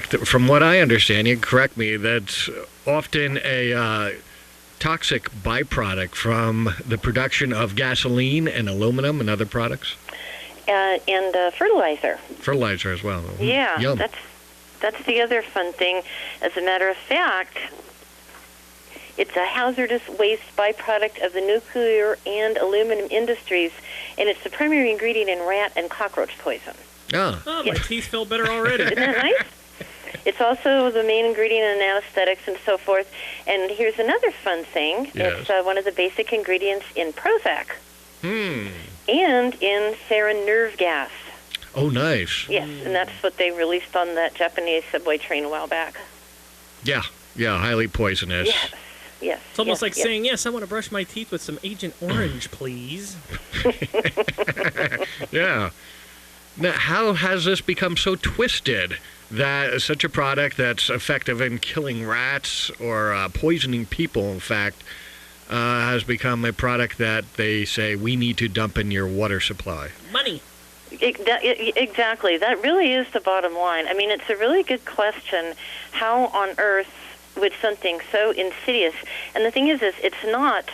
From what I understand, you can correct me, that's often a toxic byproduct from the production of gasoline and aluminum and other products. And fertilizer. Fertilizer as well. Yeah, Yum. that's the other fun thing. As a matter of fact, it's a hazardous waste byproduct of the nuclear and aluminum industries, and it's the primary ingredient in rat and cockroach poison. Oh, my teeth feel better already. Isn't that nice? It's also the main ingredient in anesthetics and so forth. And here's another fun thing. Yes. It's one of the basic ingredients in Prozac. Hmm. And in sarin nerve gas. Oh, nice. Yes, and that's what they released on that Japanese subway train a while back. Yeah, highly poisonous. Yes. It's almost like saying, yes, I want to brush my teeth with some Agent Orange, please. Yeah. Now, how has this become so twisted that such a product that's effective in killing rats or poisoning people, in fact, has become a product that they say we need to dump in your water supply? Money. Exactly. That really is the bottom line. I mean, it's a really good question. How on earth would something so insidious? And the thing is it's not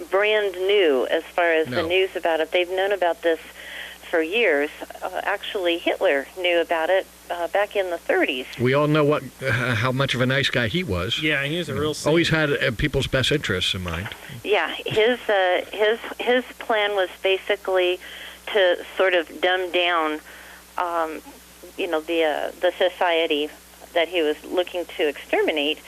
brand new as far as the news about it. They've known about this for years. Actually, Hitler knew about it back in the 30s. We all know how much of a nice guy he was. Yeah, he was a real saint. Always had people's best interests in mind. Yeah, his plan was basically to sort of dumb down, the society that he was looking to exterminate.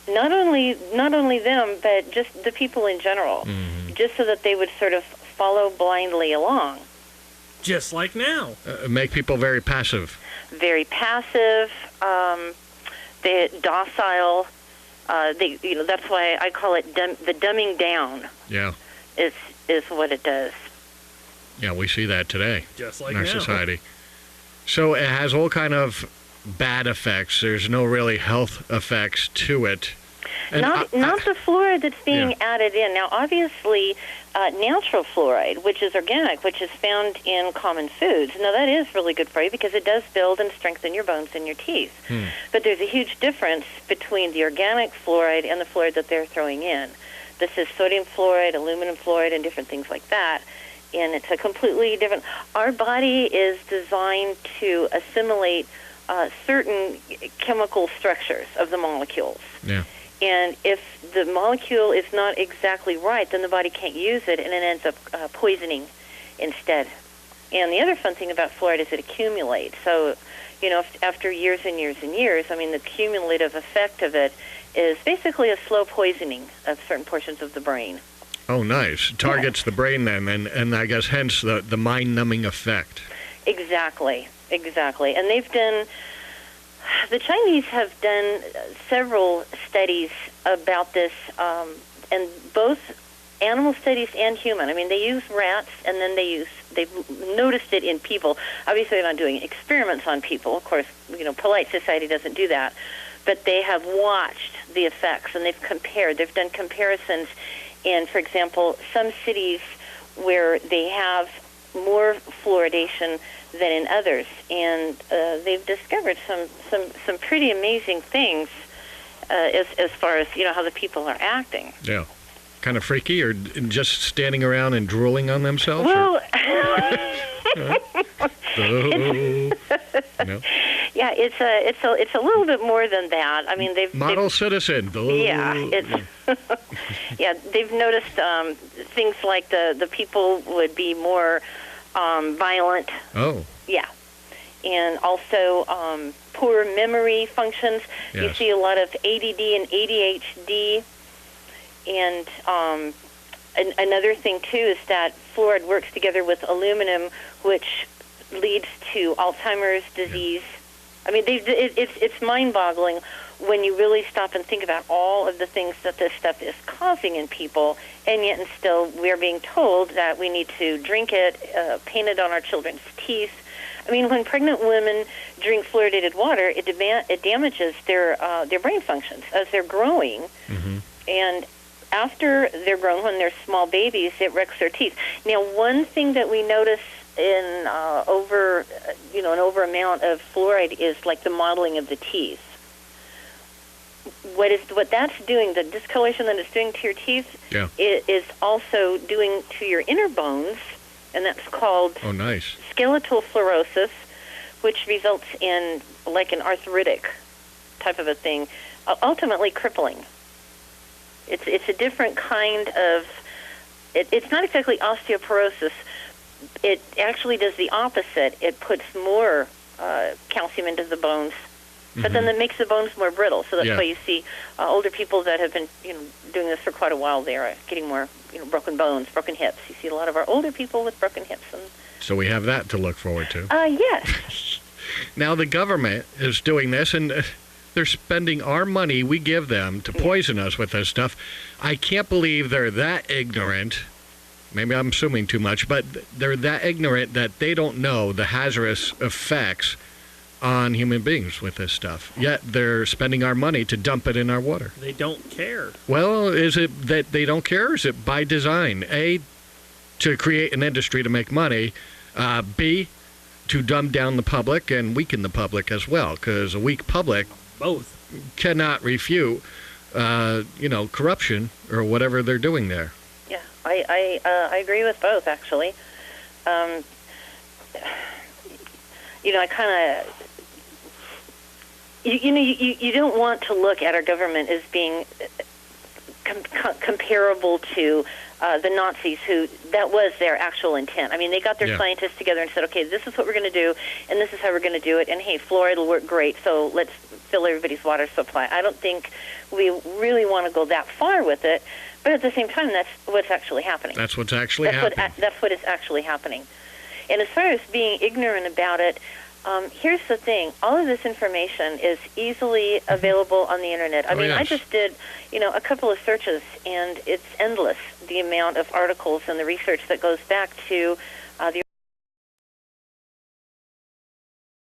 Not only them, but just the people in general, just so that they would sort of follow blindly along. Just like now. Make people very passive. Very passive. They docile. That's why I call it the dumbing down. Yeah. Is what it does. Yeah, we see that today. Just like in our now. society. So it has all kind of bad effects. There's no really health effects to it. And not the fluoride that's being added in. Now, obviously, natural fluoride, which is organic, which is found in common foods. Now, that is really good for you because it does build and strengthen your bones and your teeth. But there's a huge difference between the organic fluoride and the fluoride that they're throwing in. This is sodium fluoride, aluminum fluoride, and different things like that. And it's a completely different... Our body is designed to assimilate certain chemical structures of the molecules. Yeah. And if the molecule is not exactly right, then the body can't use it, and it ends up poisoning instead. And the other fun thing about fluoride is it accumulates. So, after years and years and years, I mean, the cumulative effect of it is basically a slow poisoning of certain portions of the brain. Oh, nice. Targets the brain then, and I guess hence the mind-numbing effect. Exactly. And the Chinese have done several studies about this, and both animal studies and human. I mean, they use rats, and then they've noticed it in people. Obviously, they're not doing experiments on people. Of course, polite society doesn't do that. But they have watched the effects, and they've done comparisons in, for example, some cities where they have more fluoridation than in others, and they've discovered some pretty amazing things as far as how the people are acting. Yeah, kind of freaky, or just standing around and drooling on themselves. Well, No? Yeah, it's a little bit more than that. I mean, Model citizen. Yeah, they've noticed things like the people would be more violent. Oh. Yeah. And also poor memory functions. Yes. You see a lot of ADD and ADHD. And another thing, too, is that fluoride works together with aluminum, which leads to Alzheimer's disease. I mean, it's mind-boggling when you really stop and think about all of the things that this stuff is causing in people, and yet and still we're being told that we need to drink it, paint it on our children's teeth. I mean, when pregnant women drink fluoridated water, it damages their brain functions as they're growing, and after they're grown, when they're small babies, it wrecks their teeth. Now, one thing that we notice in an over amount of fluoride is like the modeling of the teeth. What that's doing, the discoloration that it's doing to your teeth, is also doing to your inner bones, and that's called skeletal fluorosis, which results in like an arthritic type of a thing, ultimately crippling. It's a different kind of. It's not exactly osteoporosis. It actually does the opposite. It puts more calcium into the bones. But then that makes the bones more brittle. So that's why you see older people that have been, doing this for quite a while. They are getting more, broken bones, broken hips. You see a lot of our older people with broken hips. So we have that to look forward to. Yes. Now the government is doing this, and they're spending our money we give them to poison us with this stuff. I can't believe they're that ignorant. Maybe I'm assuming too much, but they're that ignorant that they don't know the hazardous effects on human beings with this stuff. Yet they're spending our money to dump it in our water. They don't care. Well, is it that they don't care, or is it by design? A, to create an industry to make money. B, to dumb down the public and weaken the public as well, because a weak public cannot refute, corruption or whatever they're doing there. Yeah, I agree with both, actually. I kind of, you don't want to look at our government as being comparable to the Nazis, who that was their actual intent. I mean, they got their scientists together and said, okay, this is what we're going to do, and this is how we're going to do it, and hey, fluoride will work great, so let's fill everybody's water supply. I don't think we really want to go that far with it, but at the same time, that's what's actually happening. That's what's actually happening. That's what is actually happening. And as far as being ignorant about it, here's the thing. All of this information is easily available on the Internet. I just did, a couple of searches, and it's endless, the amount of articles and the research that goes back to